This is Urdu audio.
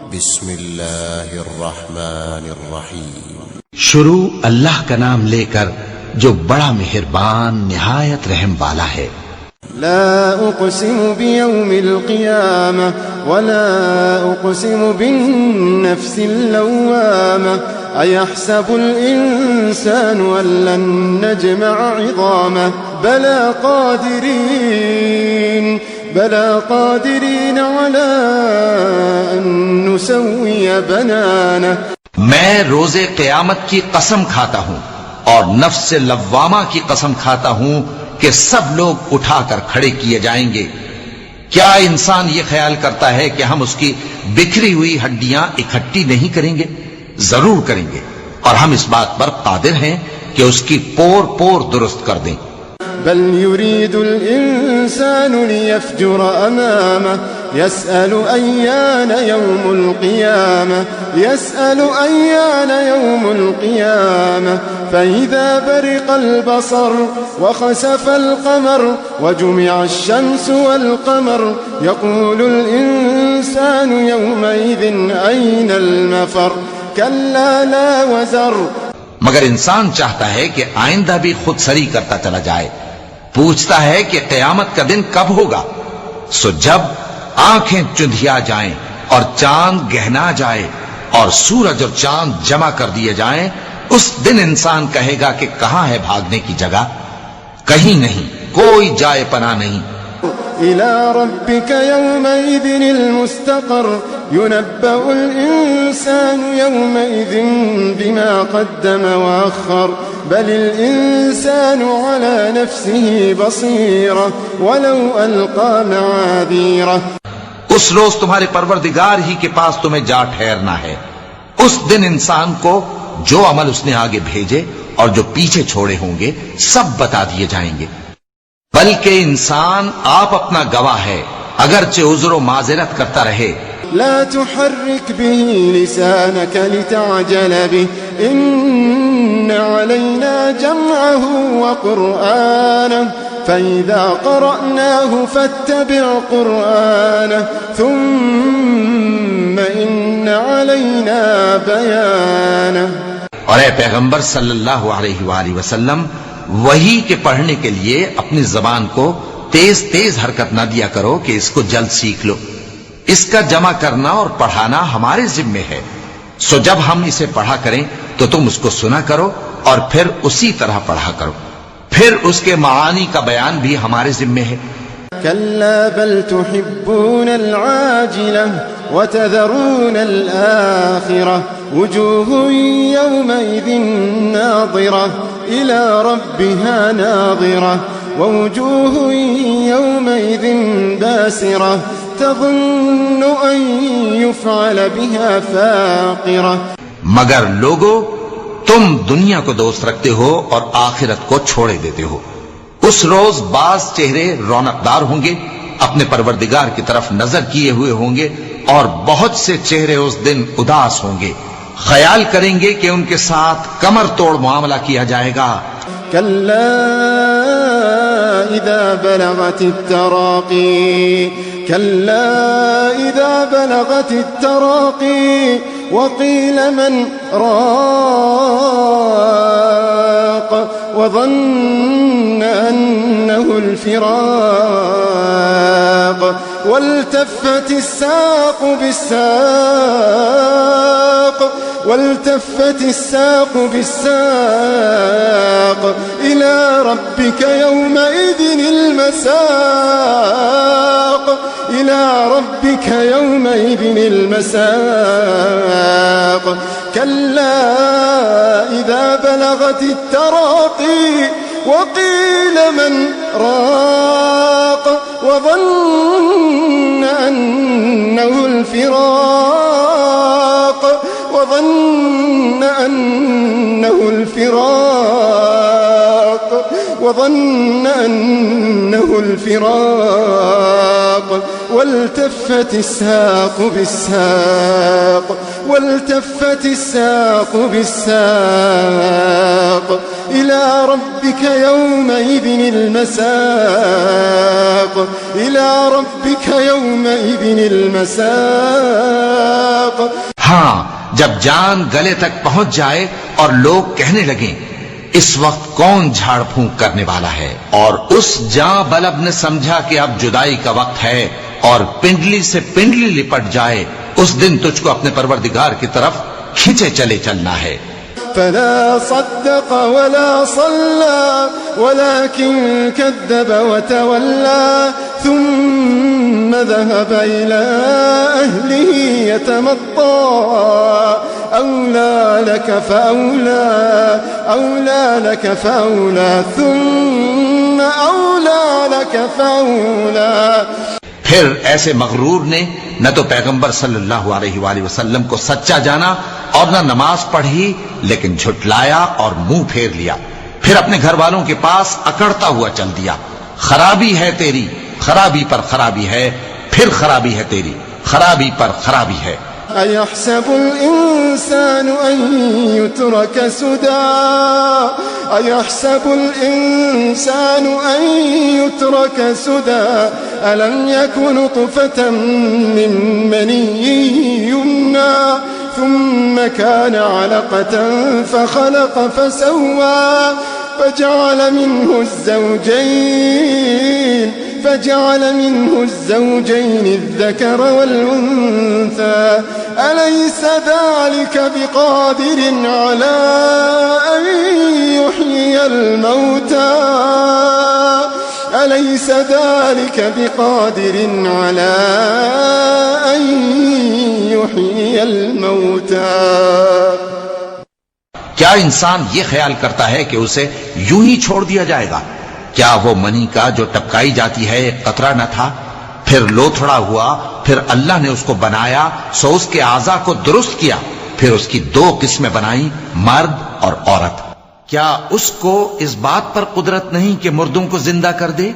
بسم اللہ الرحمن الرحیم. شروع اللہ کا نام لے کر جو بڑا مہربان نہایت رحم والا ہے. لا اقسم بیوم القیامہ ولا اقسم بالنفس اللوامہ ایحسب الانسان ان لن نجمع عظامہ بلا قادرین علی ان نسوی بنانہ. میں روز قیامت کی قسم کھاتا ہوں اور نفس لوامہ کی قسم کھاتا ہوں کہ سب لوگ اٹھا کر کھڑے کیے جائیں گے. کیا انسان یہ خیال کرتا ہے کہ ہم اس کی بکھری ہوئی ہڈیاں اکٹھی نہیں کریں گے؟ ضرور کریں گے، اور ہم اس بات پر قادر ہیں کہ اس کی پور پور درست کر دیں. بل يريد الإنسان ليفجر أمامه يسأل أيان يوم القيامة فإذا برق البصر وخسف القمر وجمع الشمس والقمر يقول الإنسان يومئذ أين المفر كلا لا وزر. مگر انسان چاہتا ہے کہ آئندہ بھی خود سری کرتا چلا جائے، پوچھتا ہے کہ قیامت کا دن کب ہوگا. سو جب آنکھیں چندھیا جائیں اور چاند گہنا جائے اور سورج اور چاند جمع کر دیے جائیں، اس دن انسان کہے گا کہ کہاں ہے بھاگنے کی جگہ؟ کہیں نہیں، کوئی جائے پناہ نہیں. إلى ربك يومئذ المستقر ينبأ الإنسان يومئذ بما قدم وأخر بل الإنسان على نفسه بصيرة ولو ألقى معاذيره. اس روز تمہارے پروردگار ہی کے پاس تمہیں جا ٹھہرنا ہے. اس دن انسان کو جو عمل اس نے آگے بھیجے اور جو پیچھے چھوڑے ہوں گے سب بتا دیے جائیں گے. بلکہ انسان آپ اپنا گواہ ہے، اگرچہ عذر و معذرت کرتا رہے. لا تحرك به لسانك لتعجل به إن علينا جمعه وقرآنه فإذا قرأناه فاتبع قرآنه ثم إن علينا بيانه. اور اے پیغمبر صلی اللہ علیہ وآلہ وسلم، وحی کے پڑھنے کے لیے اپنی زبان کو تیز تیز حرکت نہ دیا کرو کہ اس کو جلد سیکھ لو. اس کا جمع کرنا اور پڑھانا ہمارے ذمے ہے. سو جب ہم اسے پڑھا کریں تو تم اس کو سنا کرو اور پھر اسی طرح پڑھا کرو. پھر اس کے معانی کا بیان بھی ہمارے ذمے ہے. كلا بل تحبون العاجلة وتذرون الآخرة وجوه يومئذ ناظرة إلى ربها ناظرة ووجوه يومئذ باسرة تظن أن يفعل بها فاقرة. مگر لوگو، تم دنیا کو دوست رکھتے ہو اور آخرت کو چھوڑے دیتے ہو. اس روز بعض چہرے رونقدار ہوں گے، اپنے پروردگار کی طرف نظر کیے ہوئے ہوں گے، اور بہت سے چہرے اس دن اداس ہوں گے، خیال کریں گے کہ ان کے ساتھ کمر توڑ معاملہ کیا جائے گا. كلا إذا بلغت التراقي وقيل من راق وظن أنه الفراق والتفت الساق بالساق إلى ربك يومئذ المساق. كلا إذا بلغت التراقي وقيل من راق وظن أنه الفراق والتفت الساق بالساق إلى ربك يومئذ المساق. ہاں جب جان گلے تک پہنچ جائے اور لوگ کہنے لگیں اس وقت کون جھاڑ پھونک کرنے والا ہے، اور اس جاں بلب نے سمجھا کہ اب جدائی کا وقت ہے اور پنڈلی سے پنڈلی لپٹ جائے، اس دن تجھ کو اپنے پروردگار کی طرف کھینچے چلے چلنا ہے۔ فلا صدق ولا صلى ولكن كذب وتولى ثم ذهب إلى أهله يتمطى أولى لك فأولى ثم أولى لك فأولى۔ پھر ایسے مغرور نے نہ تو پیغمبر صلی اللہ علیہ وآلہ وسلم کو سچا جانا اور نہ نماز پڑھی، لیکن جھٹلایا اور منہ پھیر لیا، پھر اپنے گھر والوں کے پاس اکڑتا ہوا چل دیا۔ خرابی ہے تیری، خرابی پر خرابی ہے، پھر خرابی ہے تیری، خرابی پر خرابی ہے۔ أيحسب الإنسان أن يترك سدى أيحسب الإنسان أن يترك سدى ألم يكن نطفة من مني يمنى ثم كان علقة فخلق فسوى فجعل منه الزوجين الذكر والأنثى أليس ذلك بقادر على أن يحيي الموتى أليس ذلك بقادر على أن يحيي الموتى۔ کیا انسان یہ خیال کرتا ہے کہ اسے یوں ہی چھوڑ دیا جائے گا؟ کیا وہ منی کا جو ٹپکائی جاتی ہے ایک قطرہ نہ تھا، پھر لوتھڑا ہوا، پھر اللہ نے اس کو بنایا، سو اس کے اعضاء کو درست کیا، پھر اس کی دو قسمیں بنائیں، مرد اور عورت۔ کیا اس کو اس بات پر قدرت نہیں کہ مردوں کو زندہ کر دے؟